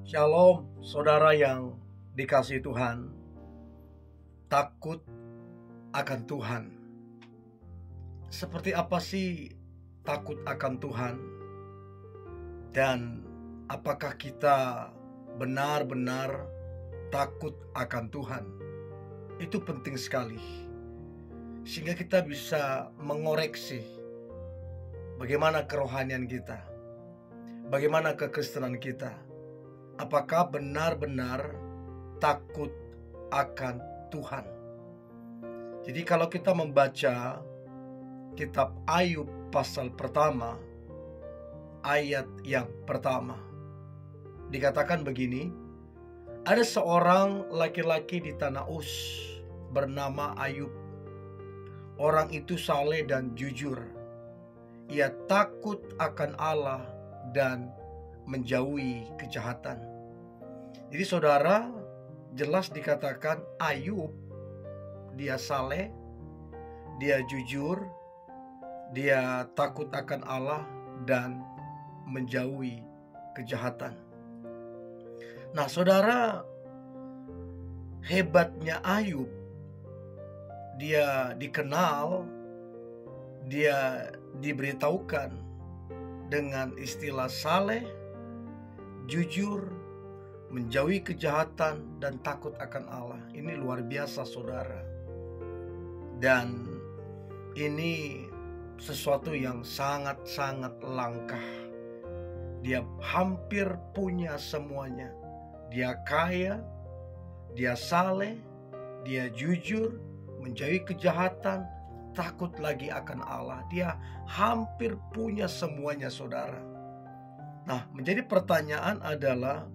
Shalom, saudara yang dikasihi Tuhan. Takut akan Tuhan. Seperti apa sih takut akan Tuhan? Dan apakah kita benar-benar takut akan Tuhan? Itu penting sekali. Sehingga kita bisa mengoreksi bagaimana kerohanian kita, bagaimana kekristenan kita. Apakah benar-benar takut akan Tuhan? Jadi kalau kita membaca kitab Ayub pasal pertama, ayat yang pertama, dikatakan begini, ada seorang laki-laki di tanah Uz bernama Ayub. Orang itu saleh dan jujur. Ia takut akan Allah dan menjauhi kejahatan. Jadi saudara, jelas dikatakan Ayub, dia saleh, dia jujur, dia takut akan Allah dan menjauhi kejahatan. Nah saudara, hebatnya Ayub, dia dikenal, dia diberitahukan dengan istilah saleh, jujur, menjauhi kejahatan, dan takut akan Allah. Ini luar biasa saudara. Dan ini sesuatu yang sangat-sangat langka. Dia hampir punya semuanya. Dia kaya, dia saleh, dia jujur, menjauhi kejahatan, takut lagi akan Allah. Dia hampir punya semuanya saudara. Nah, menjadi pertanyaan adalah,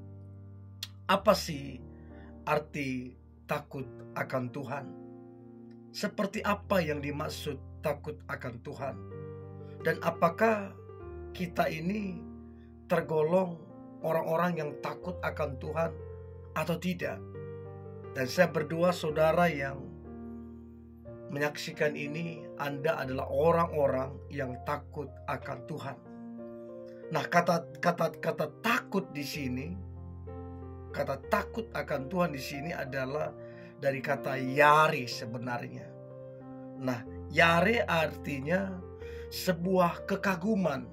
apa sih arti takut akan Tuhan? Seperti apa yang dimaksud takut akan Tuhan? Dan apakah kita ini tergolong orang-orang yang takut akan Tuhan atau tidak? Dan saya berdoa saudara yang menyaksikan ini, Anda adalah orang-orang yang takut akan Tuhan. Nah, kata takut di sini, kata takut akan Tuhan di sini adalah dari kata yare sebenarnya. Nah, yare artinya sebuah kekaguman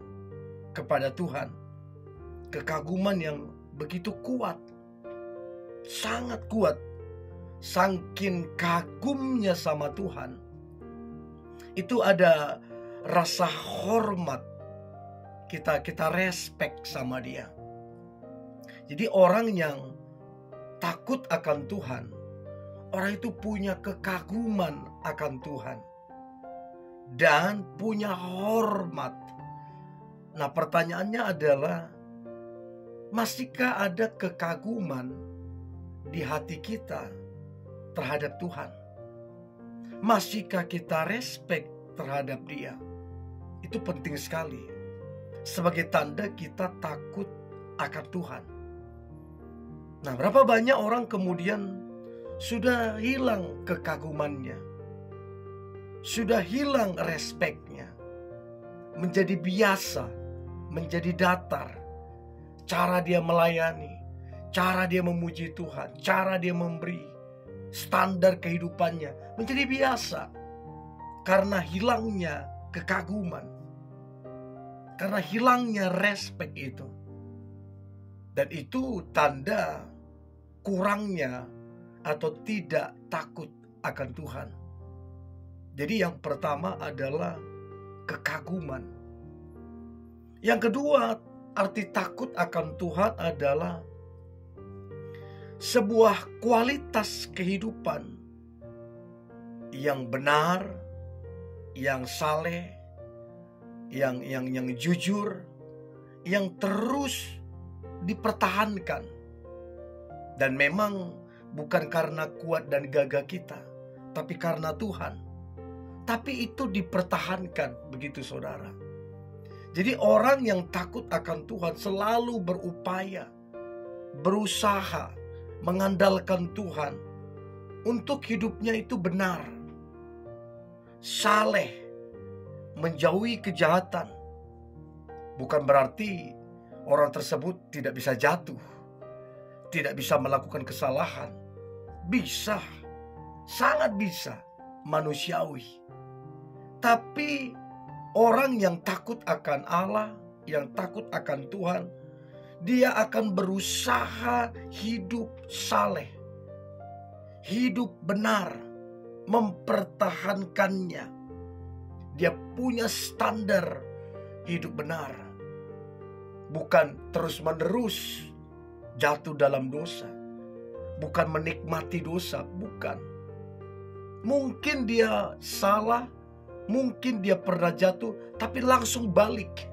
kepada Tuhan. Kekaguman yang begitu kuat, sangat kuat. Saking kagumnya sama Tuhan, itu ada rasa hormat. Kita respect sama dia. Jadi orang yang takut akan Tuhan, orang itu punya kekaguman akan Tuhan dan punya hormat. Nah, pertanyaannya adalah, masihkah ada kekaguman di hati kita terhadap Tuhan? Masihkah kita respect terhadap dia? Itu penting sekali. Sebagai tanda kita takut akan Tuhan. Nah, berapa banyak orang kemudian sudah hilang kekagumannya, sudah hilang respeknya, menjadi biasa, menjadi datar. Cara dia melayani, cara dia memuji Tuhan, cara dia memberi, standar kehidupannya menjadi biasa. Karena hilangnya kekaguman, karena hilangnya respek itu. Dan itu tanda kurangnya atau tidak takut akan Tuhan. Jadi yang pertama adalah kekaguman. Yang kedua, arti takut akan Tuhan adalah sebuah kualitas kehidupan yang benar, yang saleh, yang jujur, yang terus dipertahankan. Dan memang bukan karena kuat dan gagah kita, tapi karena Tuhan. Tapi itu dipertahankan, begitu saudara. Jadi orang yang takut akan Tuhan selalu berupaya, berusaha mengandalkan Tuhan untuk hidupnya itu benar, saleh, menjauhi kejahatan. Bukan berarti orang tersebut tidak bisa jatuh. tidak bisa melakukan kesalahan? Bisa, sangat bisa, manusiawi. Tapi orang yang takut akan Allah, yang takut akan Tuhan, dia akan berusaha hidup saleh, hidup benar, mempertahankannya. Dia punya standar hidup benar, bukan terus-menerus jatuh dalam dosa, bukan menikmati dosa, bukan. Mungkin dia salah, mungkin dia pernah jatuh, tapi langsung balik.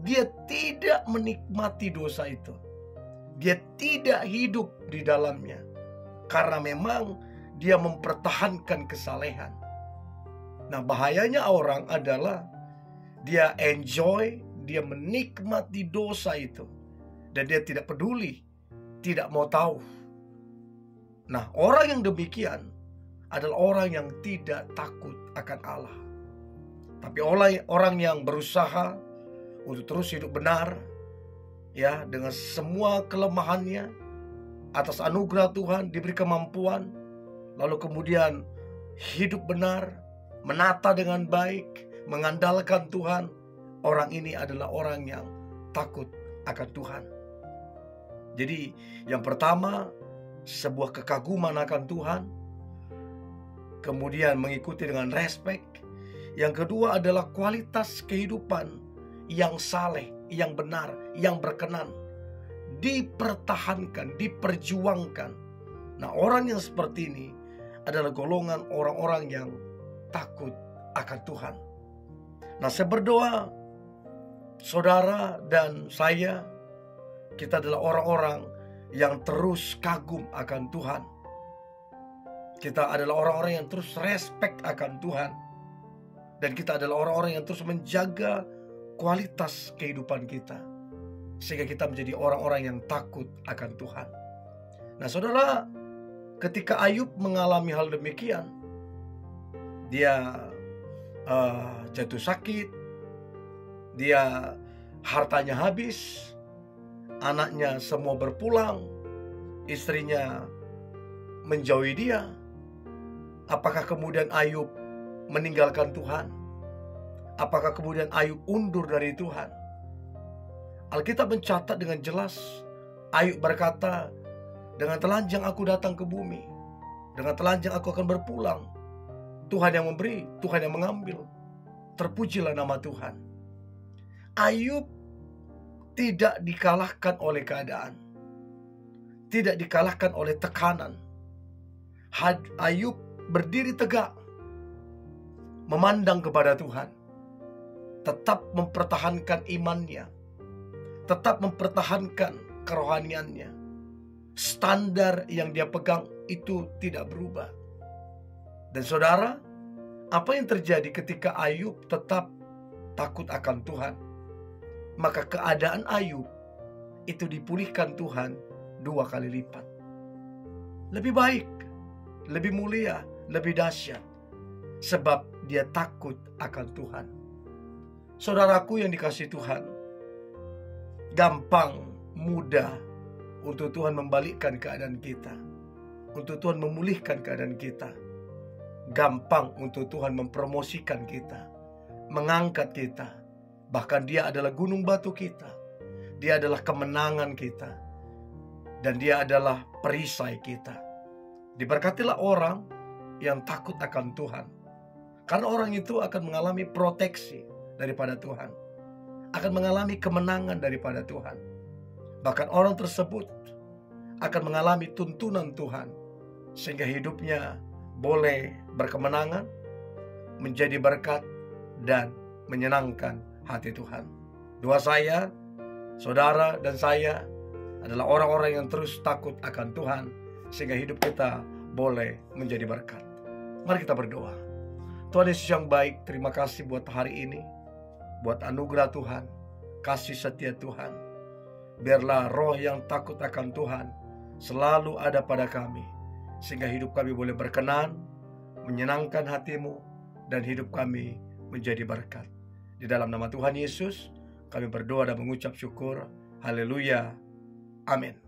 Dia tidak menikmati dosa itu. Dia tidak hidup di dalamnya, karena memang dia mempertahankan kesalehan. Nah, bahayanya orang adalah dia enjoy, dia menikmati dosa itu, dan dia tidak peduli, tidak mau tahu. Nah, orang yang demikian adalah orang yang tidak takut akan Allah. Tapi orang yang berusaha untuk terus hidup benar, ya, dengan semua kelemahannya, atas anugerah Tuhan diberi kemampuan, lalu kemudian hidup benar, menata dengan baik, mengandalkan Tuhan. Orang ini adalah orang yang takut akan Tuhan. Jadi yang pertama, sebuah kekaguman akan Tuhan. Kemudian mengikuti dengan respek. Yang kedua adalah kualitas kehidupan yang saleh, yang benar, yang berkenan, dipertahankan, diperjuangkan. Nah, orang yang seperti ini adalah golongan orang-orang yang takut akan Tuhan. Nah, saya berdoa, saudara dan saya, kita adalah orang-orang yang terus kagum akan Tuhan. Kita adalah orang-orang yang terus respect akan Tuhan. Dan kita adalah orang-orang yang terus menjaga kualitas kehidupan kita, sehingga kita menjadi orang-orang yang takut akan Tuhan. Nah, saudara, ketika Ayub mengalami hal demikian, dia jatuh sakit, dia hartanya habis, anaknya semua berpulang, istrinya menjauhi dia. Apakah kemudian Ayub meninggalkan Tuhan? Apakah kemudian Ayub undur dari Tuhan? Alkitab mencatat dengan jelas, Ayub berkata, dengan telanjang aku datang ke bumi, dengan telanjang aku akan berpulang. Tuhan yang memberi, Tuhan yang mengambil. Terpujilah nama Tuhan. Ayub tidak dikalahkan oleh keadaan, tidak dikalahkan oleh tekanan. Ayub berdiri tegak, memandang kepada Tuhan, tetap mempertahankan imannya, tetap mempertahankan kerohaniannya. Standar yang dia pegang itu tidak berubah. Dan saudara, apa yang terjadi ketika Ayub tetap takut akan Tuhan? Maka keadaan Ayub itu dipulihkan Tuhan 2 kali lipat. Lebih baik, lebih mulia, lebih dahsyat, sebab dia takut akan Tuhan. Saudaraku yang dikasihi Tuhan, gampang, mudah untuk Tuhan membalikkan keadaan kita, untuk Tuhan memulihkan keadaan kita. Gampang untuk Tuhan mempromosikan kita, mengangkat kita. Bahkan dia adalah gunung batu kita, dia adalah kemenangan kita, dan dia adalah perisai kita. Diberkatilah orang yang takut akan Tuhan, karena orang itu akan mengalami proteksi daripada Tuhan, akan mengalami kemenangan daripada Tuhan. Bahkan orang tersebut akan mengalami tuntunan Tuhan, sehingga hidupnya boleh berkemenangan, menjadi berkat, dan menyenangkan hati Tuhan. Doa saya, saudara dan saya adalah orang-orang yang terus takut akan Tuhan, sehingga hidup kita boleh menjadi berkat. Mari kita berdoa. Tuhan Yesus yang baik, terima kasih buat hari ini, buat anugerah Tuhan, kasih setia Tuhan. Biarlah roh yang takut akan Tuhan selalu ada pada kami, sehingga hidup kami boleh berkenan, menyenangkan hati-Mu, dan hidup kami menjadi berkat. Di dalam nama Tuhan Yesus, kami berdoa dan mengucap syukur. Haleluya. Amin.